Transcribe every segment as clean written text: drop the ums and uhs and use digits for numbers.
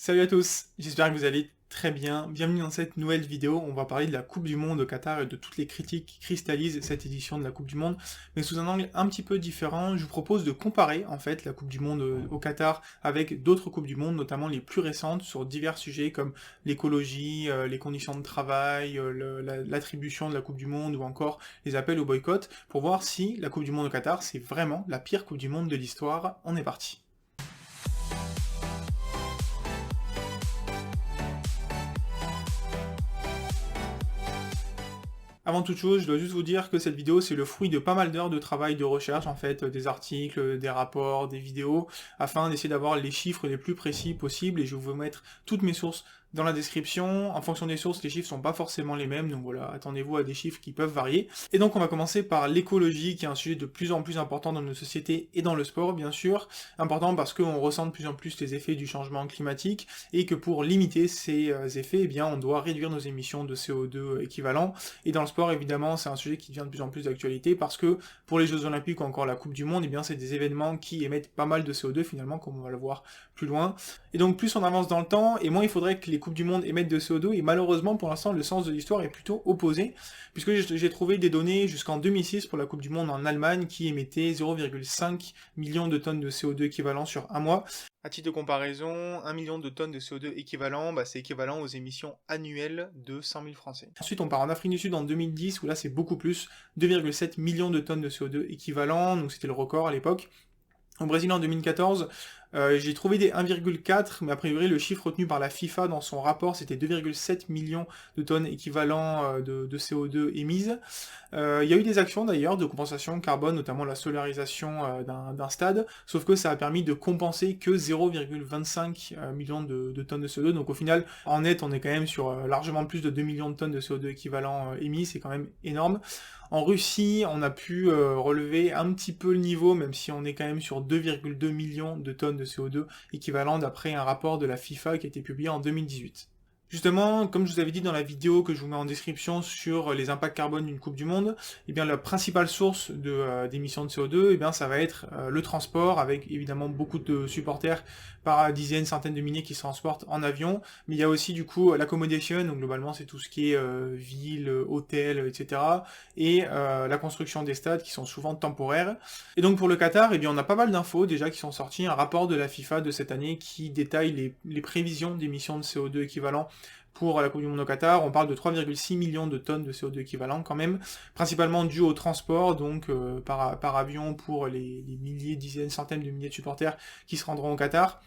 Salut à tous, j'espère que vous allez très bien. Bienvenue dans cette nouvelle vidéo. On va parler de la Coupe du Monde au Qatar et de toutes les critiques qui cristallisent cette édition de la Coupe du Monde, mais sous un angle un petit peu différent. Je vous propose de comparer en fait la Coupe du Monde au Qatar avec d'autres Coupes du Monde, notamment les plus récentes, sur divers sujets comme l'écologie, les conditions de travail, l'attribution de la Coupe du Monde ou encore les appels au boycott, pour voir si la Coupe du Monde au Qatar c'est vraiment la pire Coupe du Monde de l'histoire. On est parti. Avant toute chose, je dois juste vous dire que cette vidéo, c'est le fruit de pas mal d'heures de travail de recherche, en fait, des articles, des rapports, des vidéos, afin d'essayer d'avoir les chiffres les plus précis possibles, et je vais vous mettre toutes mes sources dans la description. En fonction des sources, les chiffres sont pas forcément les mêmes, donc voilà, attendez-vous à des chiffres qui peuvent varier. Et donc on va commencer par l'écologie, qui est un sujet de plus en plus important dans nos sociétés et dans le sport, bien sûr. Important parce qu'on ressent de plus en plus les effets du changement climatique, et que pour limiter ces effets, eh bien, on doit réduire nos émissions de CO2 équivalent. Et dans le sport, évidemment, c'est un sujet qui devient de plus en plus d'actualité, parce que pour les Jeux Olympiques ou encore la Coupe du Monde, eh bien, c'est des événements qui émettent pas mal de CO2 finalement, comme on va le voir plus loin. Et donc plus on avance dans le temps, et moins il faudrait que les Coupes du Monde émettent de CO2, et malheureusement pour l'instant le sens de l'histoire est plutôt opposé, puisque j'ai trouvé des données jusqu'en 2006 pour la Coupe du Monde en Allemagne qui émettait 0,5 millions de tonnes de CO2 équivalent sur un mois. À titre de comparaison, 1 million de tonnes de CO2 équivalent, c'est équivalent aux émissions annuelles de 100 000 Français. Ensuite, on part en Afrique du Sud en 2010, où là c'est beaucoup plus, 2,7 millions de tonnes de CO2 équivalent, donc c'était le record à l'époque. Au Brésil en 2014, j'ai trouvé des 1,4, mais a priori le chiffre retenu par la FIFA dans son rapport c'était 2,7 millions de tonnes équivalent de CO2 émises. Il y a eu des actions d'ailleurs de compensation carbone, notamment la solarisation d'un stade, sauf que ça a permis de compenser que 0,25 millions de tonnes de CO2, donc au final en net on est quand même sur largement plus de 2 millions de tonnes de CO2 équivalent émis, c'est quand même énorme. En Russie, on a pu relever un petit peu le niveau, même si on est quand même sur 2,2 millions de tonnes de CO2 équivalent d'après un rapport de la FIFA qui a été publié en 2018. Justement, comme je vous avais dit dans la vidéo que je vous mets en description sur les impacts carbone d'une Coupe du Monde, eh bien la principale source d'émissions de CO2, eh bien ça va être le transport, avec évidemment beaucoup de supporters par dizaines, centaines de milliers qui se transportent en avion, mais il y a aussi du coup l'accommodation, donc globalement c'est tout ce qui est ville, hôtel, etc., et la construction des stades qui sont souvent temporaires. Et donc pour le Qatar, eh bien on a pas mal d'infos déjà qui sont sorties, un rapport de la FIFA de cette année qui détaille les prévisions d'émissions de CO2 équivalent pour la Coupe du Monde au Qatar. On parle de 3,6 millions de tonnes de CO2 équivalent quand même, principalement dû au transport, donc par avion pour les milliers, dizaines, centaines de milliers de supporters qui se rendront au Qatar.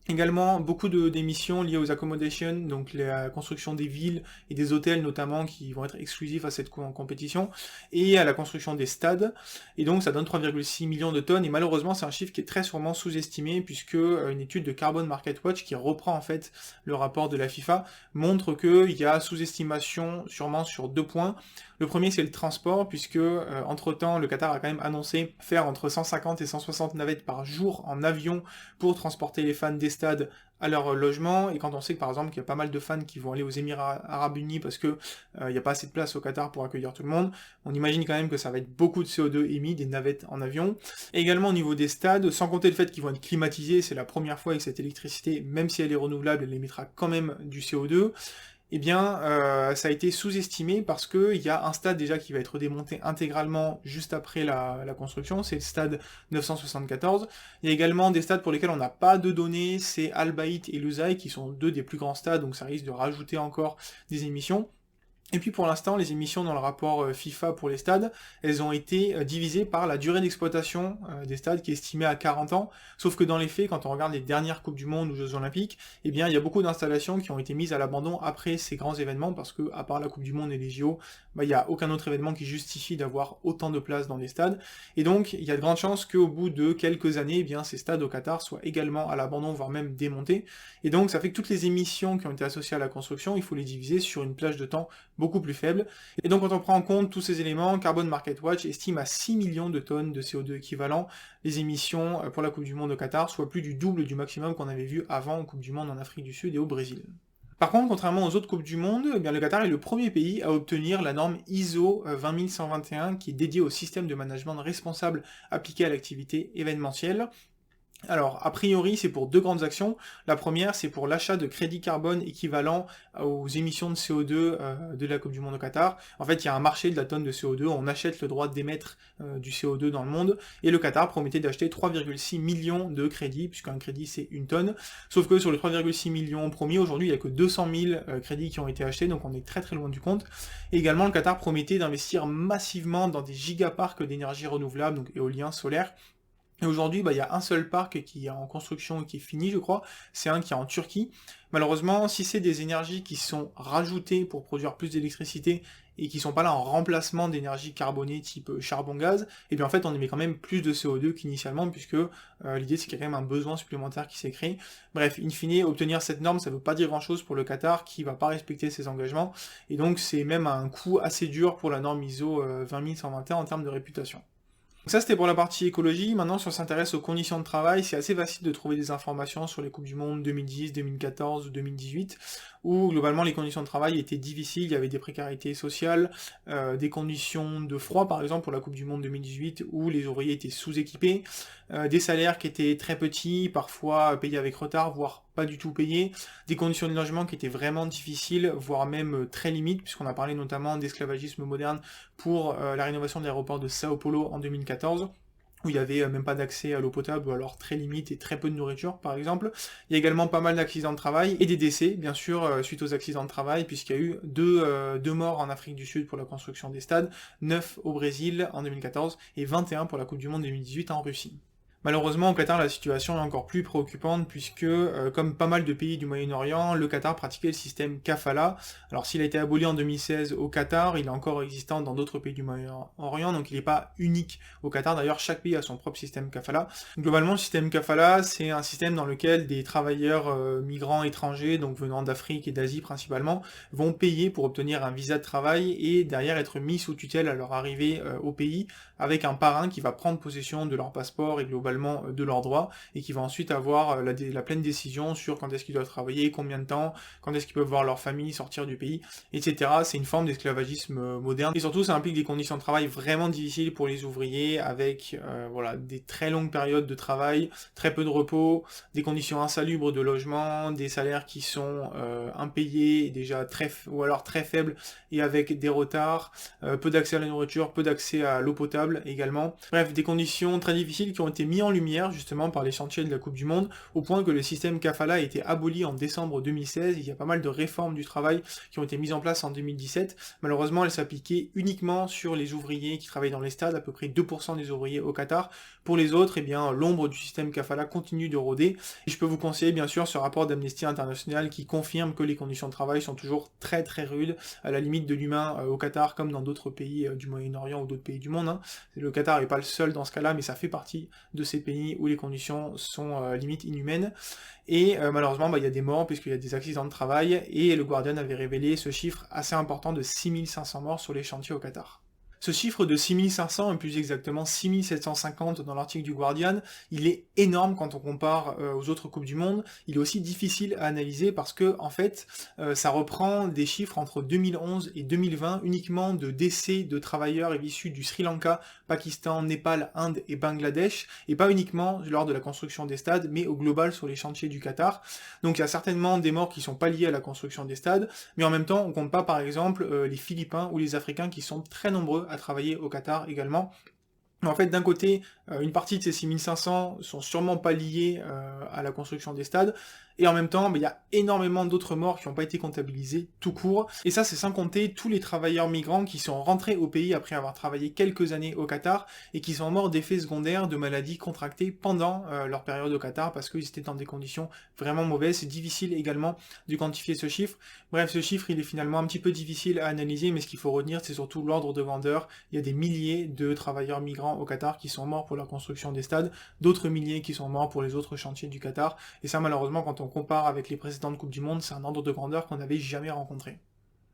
Également, beaucoup d'émissions liées aux accommodations, donc la construction des villes et des hôtels notamment, qui vont être exclusifs à cette compétition, et à la construction des stades. Et donc ça donne 3,6 millions de tonnes, et malheureusement c'est un chiffre qui est très sûrement sous-estimé, puisque une étude de Carbon Market Watch, qui reprend en fait le rapport de la FIFA, montre qu'il y a sous-estimation sûrement sur deux points. Le premier, c'est le transport, puisque entre-temps, le Qatar a quand même annoncé faire entre 150 et 160 navettes par jour en avion pour transporter les fans des stades à leur logement, et quand on sait que par exemple qu'il y a pas mal de fans qui vont aller aux Émirats Arabes Unis parce que il n'y a pas assez de place au Qatar pour accueillir tout le monde, on imagine quand même que ça va être beaucoup de CO2 émis, des navettes en avion. Et également au niveau des stades, sans compter le fait qu'ils vont être climatisés, c'est la première fois que cette électricité, même si elle est renouvelable, elle émettra quand même du CO2. Eh bien, ça a été sous-estimé parce qu'il y a un stade déjà qui va être démonté intégralement juste après la construction, c'est le stade 974. Il y a également des stades pour lesquels on n'a pas de données, c'est Al Bayt et Lusail, qui sont deux des plus grands stades, donc ça risque de rajouter encore des émissions. Et puis pour l'instant, les émissions dans le rapport FIFA pour les stades, elles ont été divisées par la durée d'exploitation des stades qui est estimée à 40 ans, sauf que dans les faits, quand on regarde les dernières Coupes du Monde ou Jeux Olympiques, eh bien il y a beaucoup d'installations qui ont été mises à l'abandon après ces grands événements, parce que à part la Coupe du Monde et les JO, il n'y a aucun autre événement qui justifie d'avoir autant de place dans les stades, et donc il y a de grandes chances qu'au bout de quelques années, eh bien ces stades au Qatar soient également à l'abandon, voire même démontés, et donc ça fait que toutes les émissions qui ont été associées à la construction, il faut les diviser sur une plage de temps beaucoup plus faible. Et donc quand on prend en compte tous ces éléments, Carbon Market Watch estime à 6 millions de tonnes de CO2 équivalent les émissions pour la Coupe du Monde au Qatar, soit plus du double du maximum qu'on avait vu avant en Coupe du Monde en Afrique du Sud et au Brésil. Par contre, contrairement aux autres Coupes du Monde, eh bien, le Qatar est le premier pays à obtenir la norme ISO 20121 qui est dédiée au système de management responsable appliqué à l'activité événementielle. Alors, a priori, c'est pour deux grandes actions. La première, c'est pour l'achat de crédits carbone équivalent aux émissions de CO2 de la Coupe du Monde au Qatar. En fait, il y a un marché de la tonne de CO2, on achète le droit d'émettre du CO2 dans le monde, et le Qatar promettait d'acheter 3,6 millions de crédits, puisqu'un crédit c'est une tonne. Sauf que sur les 3,6 millions promis, aujourd'hui, il n'y a que 200 000 crédits qui ont été achetés, donc on est très très loin du compte. Et également, le Qatar promettait d'investir massivement dans des gigaparcs d'énergie renouvelable, donc éolien, solaire. Et aujourd'hui, il y a un seul parc qui est en construction et qui est fini, je crois. C'est un qui est en Turquie. Malheureusement, si c'est des énergies qui sont rajoutées pour produire plus d'électricité et qui sont pas là en remplacement d'énergie carbonée type charbon-gaz, et bien en fait on émet quand même plus de CO2 qu'initialement, puisque l'idée c'est qu'il y a quand même un besoin supplémentaire qui s'est créé. Bref, in fine, obtenir cette norme, ça veut pas dire grand-chose pour le Qatar qui va pas respecter ses engagements, et donc c'est même un coût assez dur pour la norme ISO 20121 en termes de réputation. Donc ça c'était pour la partie écologie. Maintenant si on s'intéresse aux conditions de travail, c'est assez facile de trouver des informations sur les Coupes du Monde 2010, 2014 ou 2018, où globalement les conditions de travail étaient difficiles, il y avait des précarités sociales, des conditions de froid par exemple pour la Coupe du Monde 2018, où les ouvriers étaient sous-équipés, des salaires qui étaient très petits, parfois payés avec retard, voire pas du tout payés, des conditions de logement qui étaient vraiment difficiles, voire même très limites, puisqu'on a parlé notamment d'esclavagisme moderne pour la rénovation de l'aéroport de Sao Paulo en 2014, où il n'y avait même pas d'accès à l'eau potable, ou alors très limite et très peu de nourriture, par exemple. Il y a également pas mal d'accidents de travail, et des décès, bien sûr, suite aux accidents de travail, puisqu'il y a eu deux morts en Afrique du Sud pour la construction des stades, 9 au Brésil en 2014, et 21 pour la Coupe du Monde 2018 en Russie. Malheureusement, au Qatar, la situation est encore plus préoccupante puisque, comme pas mal de pays du Moyen-Orient, le Qatar pratiquait le système kafala. Alors, s'il a été aboli en 2016 au Qatar, il est encore existant dans d'autres pays du Moyen-Orient, donc il n'est pas unique au Qatar. D'ailleurs, chaque pays a son propre système kafala. Globalement, le système kafala, c'est un système dans lequel des travailleurs migrants étrangers, donc venant d'Afrique et d'Asie principalement, vont payer pour obtenir un visa de travail et derrière être mis sous tutelle à leur arrivée au pays, avec un parrain qui va prendre possession de leur passeport et globalement de leurs droits, et qui va ensuite avoir la pleine décision sur quand est-ce qu'ils doivent travailler, combien de temps, quand est-ce qu'ils peuvent voir leur famille, sortir du pays, etc. C'est une forme d'esclavagisme moderne, et surtout ça implique des conditions de travail vraiment difficiles pour les ouvriers, avec voilà, des très longues périodes de travail, très peu de repos, des conditions insalubres de logement, des salaires qui sont impayés, déjà ou alors très faibles, et avec des retards, peu d'accès à la nourriture, peu d'accès à l'eau potable également. Bref, des conditions très difficiles qui ont été mises en lumière justement par les chantiers de la Coupe du Monde, au point que le système kafala a été aboli en décembre 2016. Il y a pas mal de réformes du travail qui ont été mises en place en 2017. Malheureusement, elles s'appliquaient uniquement sur les ouvriers qui travaillent dans les stades, à peu près 2% des ouvriers au Qatar. Pour les autres, eh bien, l'ombre du système kafala continue de rôder. Et je peux vous conseiller bien sûr ce rapport d'Amnesty International qui confirme que les conditions de travail sont toujours très très rudes, à la limite de l'humain au Qatar comme dans d'autres pays du Moyen-Orient ou d'autres pays du monde. Hein. Le Qatar n'est pas le seul dans ce cas-là, mais ça fait partie de ces pays où les conditions sont limite inhumaines. Et malheureusement, il y a des morts puisqu'il y a des accidents de travail, et le Guardian avait révélé ce chiffre assez important de 6500 morts sur les chantiers au Qatar. Ce chiffre de 6500, et plus exactement 6750 dans l'article du Guardian, il est énorme quand on compare aux autres Coupes du Monde. Il est aussi difficile à analyser parce que, en fait, ça reprend des chiffres entre 2011 et 2020 uniquement de décès de travailleurs issus du Sri Lanka, Pakistan, Népal, Inde et Bangladesh, et pas uniquement lors de la construction des stades, mais au global sur les chantiers du Qatar. Donc il y a certainement des morts qui sont pas liés à la construction des stades, mais en même temps, on compte pas par exemple les Philippins ou les Africains qui sont très nombreux à travailler au Qatar également. En fait, d'un côté, une partie de ces 6500 sont sûrement pas liés à la construction des stades, et en même temps, il y a énormément d'autres morts qui n'ont pas été comptabilisés tout court, et ça c'est sans compter tous les travailleurs migrants qui sont rentrés au pays après avoir travaillé quelques années au Qatar, et qui sont morts d'effets secondaires de maladies contractées pendant leur période au Qatar, parce qu'ils étaient dans des conditions vraiment mauvaises. C'est difficile également de quantifier ce chiffre. Bref, ce chiffre il est finalement un petit peu difficile à analyser, mais ce qu'il faut retenir c'est surtout l'ordre de grandeur. Il y a des milliers de travailleurs migrants au Qatar qui sont morts pour la construction des stades, d'autres milliers qui sont morts pour les autres chantiers du Qatar, et ça malheureusement quand on compare avec les précédentes Coupes du Monde, c'est un ordre de grandeur qu'on n'avait jamais rencontré.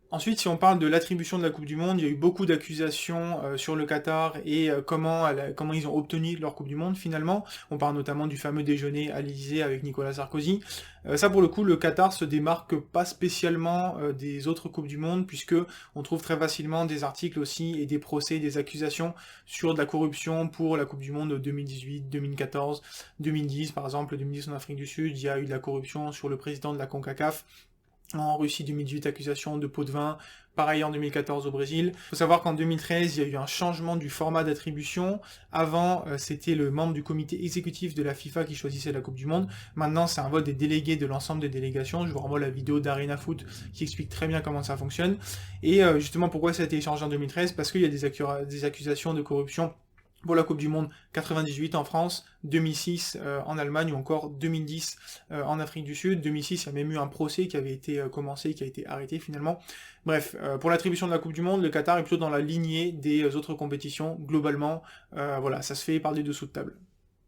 Ensuite, si on parle de l'attribution de la Coupe du Monde, il y a eu beaucoup d'accusations sur le Qatar et comment ils ont obtenu leur Coupe du Monde finalement. On parle notamment du fameux déjeuner à l'Élysée avec Nicolas Sarkozy. Ça pour le coup, le Qatar se démarque pas spécialement des autres Coupes du Monde puisque on trouve très facilement des articles aussi et des procès, des accusations sur de la corruption pour la Coupe du Monde 2018, 2014, 2010 par exemple, 2010 en Afrique du Sud, il y a eu de la corruption sur le président de la CONCACAF. En Russie 2018, accusation de pot de vin. Pareil en 2014 au Brésil. Il faut savoir qu'en 2013, il y a eu un changement du format d'attribution. Avant, c'était le membre du comité exécutif de la FIFA qui choisissait la Coupe du Monde. Maintenant, c'est un vote des délégués de l'ensemble des délégations. Je vous renvoie la vidéo d'Arena Foot qui explique très bien comment ça fonctionne. Et justement, pourquoi ça a été changé en 2013 ? Parce qu'il y a des accusations de corruption pour la Coupe du Monde 98 en France, 2006 en Allemagne ou encore 2010 en Afrique du Sud. 2006, il y a même eu un procès qui avait été commencé, qui a été arrêté finalement. Bref, pour l'attribution de la Coupe du Monde, le Qatar est plutôt dans la lignée des autres compétitions. Globalement, voilà, ça se fait par des dessous de table.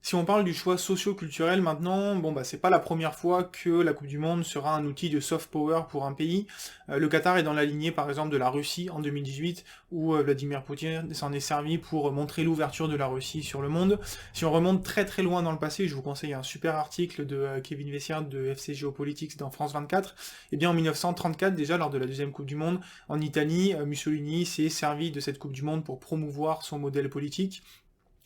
Si on parle du choix socio-culturel maintenant, bon bah c'est pas la première fois que la Coupe du Monde sera un outil de soft power pour un pays. Le Qatar est dans la lignée par exemple de la Russie en 2018, où Vladimir Poutine s'en est servi pour montrer l'ouverture de la Russie sur le monde. Si on remonte très très loin dans le passé, je vous conseille un super article de Kevin Vessière de FC Geopolitics dans France 24, et bien en 1934 déjà, lors de la deuxième Coupe du Monde, en Italie, Mussolini s'est servi de cette Coupe du Monde pour promouvoir son modèle politique.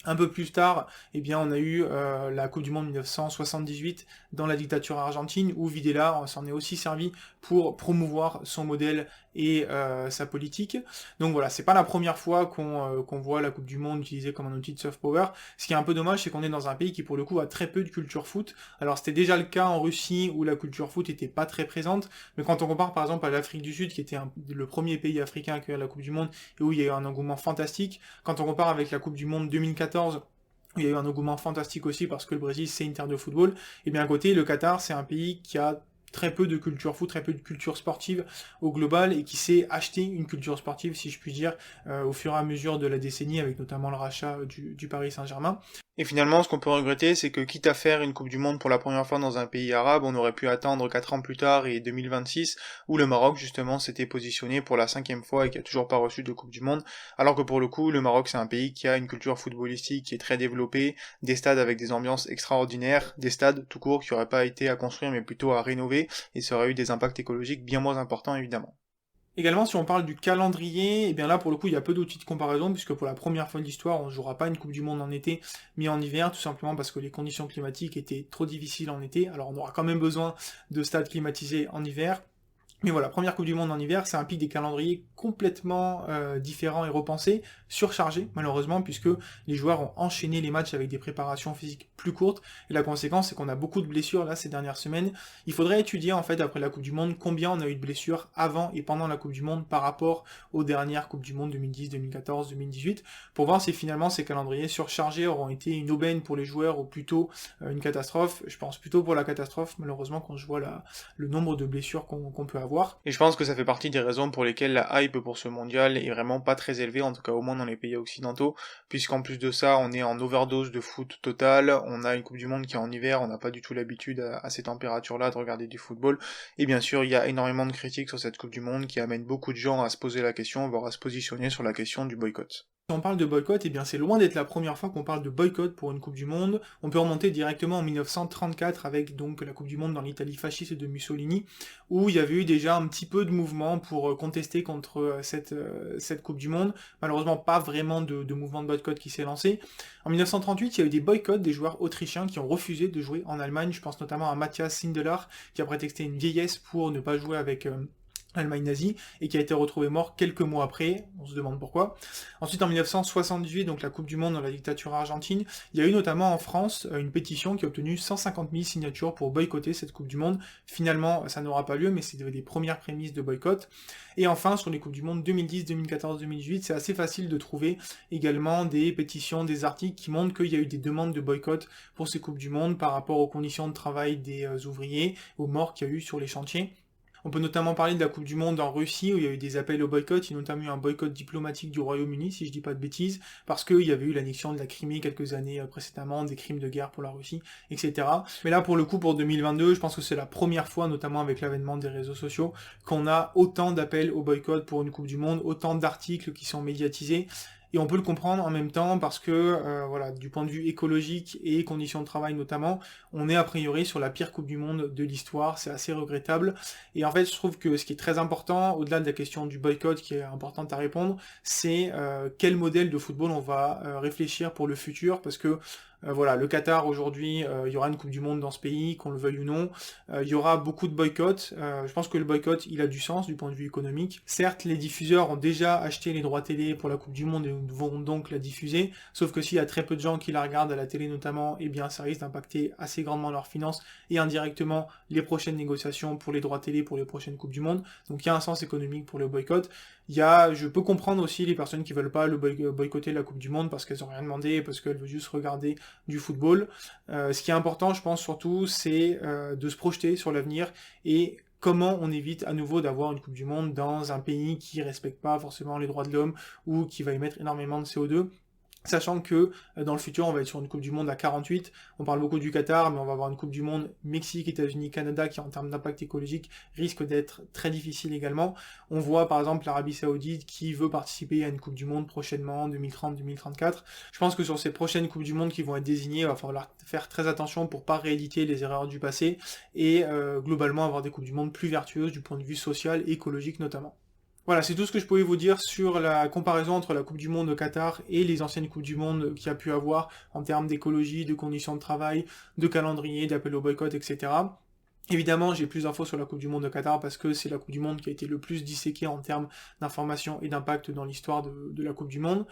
Un peu plus tard, eh bien, on a eu la Coupe du Monde 1978 dans la dictature argentine, où Videla s'en est aussi servi pour promouvoir son modèle et sa politique. Donc voilà, c'est pas la première fois qu'on voit la Coupe du Monde utilisée comme un outil de soft power. Ce qui est un peu dommage, c'est qu'on est dans un pays qui pour le coup a très peu de culture foot. Alors c'était déjà le cas en Russie où la culture foot était pas très présente, mais quand on compare par exemple à l'Afrique du Sud, qui était le premier pays africain à accueillir la Coupe du Monde et où il y a eu un engouement fantastique, quand on compare avec la Coupe du Monde 2014, où il y a eu un engouement fantastique aussi parce que le Brésil c'est une terre de football, et bien à côté le Qatar c'est un pays qui a très peu de culture foot, très peu de culture sportive au global et qui s'est acheté une culture sportive si je puis dire au fur et à mesure de la décennie avec notamment le rachat du Paris Saint-Germain. Et finalement, ce qu'on peut regretter, c'est que quitte à faire une Coupe du Monde pour la première fois dans un pays arabe, on aurait pu attendre 4 ans plus tard et 2026, où le Maroc, justement, s'était positionné pour la 5e fois et qui a toujours pas reçu de Coupe du Monde, alors que pour le coup, le Maroc, c'est un pays qui a une culture footballistique qui est très développée, des stades avec des ambiances extraordinaires, des stades tout court qui n'auraient pas été à construire mais plutôt à rénover, et ça aurait eu des impacts écologiques bien moins importants, évidemment. Également, si on parle du calendrier, et bien là, pour le coup, il y a peu d'outils de comparaison, puisque pour la première fois de l'histoire, on ne jouera pas une Coupe du Monde en été, mais en hiver, tout simplement parce que les conditions climatiques étaient trop difficiles en été. Alors, on aura quand même besoin de stades climatisés en hiver. Mais voilà, première Coupe du Monde en hiver, ça implique des calendriers complètement différents et repensés, surchargés malheureusement, puisque les joueurs ont enchaîné les matchs avec des préparations physiques plus courtes, et la conséquence c'est qu'on a beaucoup de blessures là ces dernières semaines. Il faudrait étudier en fait après la Coupe du Monde combien on a eu de blessures avant et pendant la Coupe du Monde par rapport aux dernières Coupes du Monde 2010, 2014, 2018, pour voir si finalement ces calendriers surchargés auront été une aubaine pour les joueurs ou plutôt une catastrophe. Je pense plutôt pour la catastrophe malheureusement quand je vois le nombre de blessures qu'on peut avoir. Et je pense que ça fait partie des raisons pour lesquelles la hype pour ce mondial est vraiment pas très élevée, en tout cas au moins dans les pays occidentaux, puisqu'en plus de ça, on est en overdose de foot total, on a une Coupe du Monde qui est en hiver, on n'a pas du tout l'habitude à ces températures-là de regarder du football, et bien sûr, il y a énormément de critiques sur cette Coupe du Monde qui amène beaucoup de gens à se poser la question, voire à se positionner sur la question du boycott. Si on parle de boycott, eh bien c'est loin d'être la première fois qu'on parle de boycott pour une Coupe du Monde. On peut remonter directement en 1934 avec donc la Coupe du Monde dans l'Italie fasciste de Mussolini, où il y avait eu déjà un petit peu de mouvement pour contester contre cette Coupe du Monde. Malheureusement, pas vraiment de mouvement de boycott qui s'est lancé. En 1938, il y a eu des boycotts des joueurs autrichiens qui ont refusé de jouer en Allemagne. Je pense notamment à Matthias Sindelar, qui a prétexté une vieillesse pour ne pas jouer avec l'Allemagne nazie, et qui a été retrouvé mort quelques mois après, on se demande pourquoi. Ensuite, en 1978, donc la Coupe du Monde dans la dictature argentine, il y a eu notamment en France une pétition qui a obtenu 150 000 signatures pour boycotter cette Coupe du Monde. Finalement, ça n'aura pas lieu, mais c'était des premières prémices de boycott. Et enfin, sur les Coupes du Monde 2010, 2014, 2018, c'est assez facile de trouver également des pétitions, des articles qui montrent qu'il y a eu des demandes de boycott pour ces Coupes du Monde par rapport aux conditions de travail des ouvriers, aux morts qu'il y a eu sur les chantiers. On peut notamment parler de la Coupe du Monde en Russie, où il y a eu des appels au boycott, il y a notamment eu un boycott diplomatique du Royaume-Uni, si je dis pas de bêtises, parce qu'il y avait eu l'annexion de la Crimée quelques années précédemment, des crimes de guerre pour la Russie, etc. Mais là, pour le coup, pour 2022, je pense que c'est la première fois, notamment avec l'avènement des réseaux sociaux, qu'on a autant d'appels au boycott pour une Coupe du Monde, autant d'articles qui sont médiatisés. Et on peut le comprendre en même temps parce que, voilà, du point de vue écologique et conditions de travail notamment, on est a priori sur la pire Coupe du Monde de l'histoire, c'est assez regrettable. Et en fait, je trouve que ce qui est très important, au-delà de la question du boycott qui est importante à répondre, c'est quel modèle de football on va réfléchir pour le futur, parce que voilà, le Qatar aujourd'hui, il y aura une Coupe du Monde dans ce pays, qu'on le veuille ou non. Il y aura beaucoup de boycotts. Je pense que le boycott, il a du sens du point de vue économique. Certes, les diffuseurs ont déjà acheté les droits télé pour la Coupe du Monde et vont donc la diffuser. Sauf que s'il y a très peu de gens qui la regardent à la télé notamment, eh bien ça risque d'impacter assez grandement leurs finances et indirectement les prochaines négociations pour les droits télé pour les prochaines Coupes du Monde. Donc il y a un sens économique pour le boycott. Je peux comprendre aussi les personnes qui veulent pas boycotter la Coupe du Monde parce qu'elles ont rien demandé, parce qu'elles veulent juste regarder du football. Ce qui est important, je pense surtout, c'est de se projeter sur l'avenir et comment on évite à nouveau d'avoir une Coupe du Monde dans un pays qui respecte pas forcément les droits de l'homme ou qui va émettre énormément de CO2. Sachant que dans le futur, on va être sur une Coupe du Monde à 48. On parle beaucoup du Qatar, mais on va avoir une Coupe du Monde Mexique, États-Unis, Canada, qui en termes d'impact écologique risque d'être très difficile également. On voit par exemple l'Arabie Saoudite qui veut participer à une Coupe du Monde prochainement, 2030-2034. Je pense que sur ces prochaines Coupes du Monde qui vont être désignées, il va falloir faire très attention pour pas rééditer les erreurs du passé et globalement avoir des Coupes du Monde plus vertueuses du point de vue social et écologique notamment. Voilà, c'est tout ce que je pouvais vous dire sur la comparaison entre la Coupe du Monde au Qatar et les anciennes Coupes du Monde qu'il y a pu avoir en termes d'écologie, de conditions de travail, de calendrier, d'appel au boycott, etc. Évidemment, j'ai plus d'infos sur la Coupe du Monde au Qatar parce que c'est la Coupe du Monde qui a été le plus disséquée en termes d'information et d'impact dans l'histoire de la Coupe du Monde.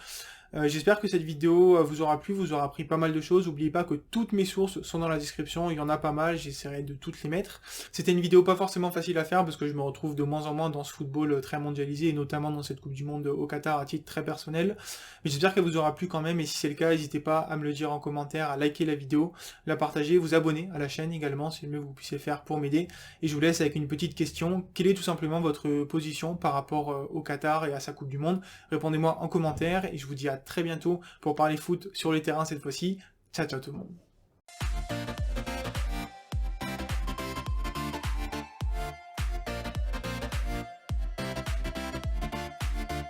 J'espère que cette vidéo vous aura plu, vous aura appris pas mal de choses. N'oubliez pas que toutes mes sources sont dans la description, il y en a pas mal, j'essaierai de toutes les mettre. C'était une vidéo pas forcément facile à faire parce que je me retrouve de moins en moins dans ce football très mondialisé et notamment dans cette Coupe du Monde au Qatar à titre très personnel. Mais j'espère qu'elle vous aura plu quand même et si c'est le cas, n'hésitez pas à me le dire en commentaire, à liker la vidéo, la partager, vous abonner à la chaîne également, c'est le mieux que vous puissiez faire pour m'aider. Et je vous laisse avec une petite question. Quelle est tout simplement votre position par rapport au Qatar et à sa Coupe du Monde? Répondez-moi en commentaire et je vous dis à très bientôt pour parler foot sur les terrains cette fois-ci. Ciao ciao tout le monde.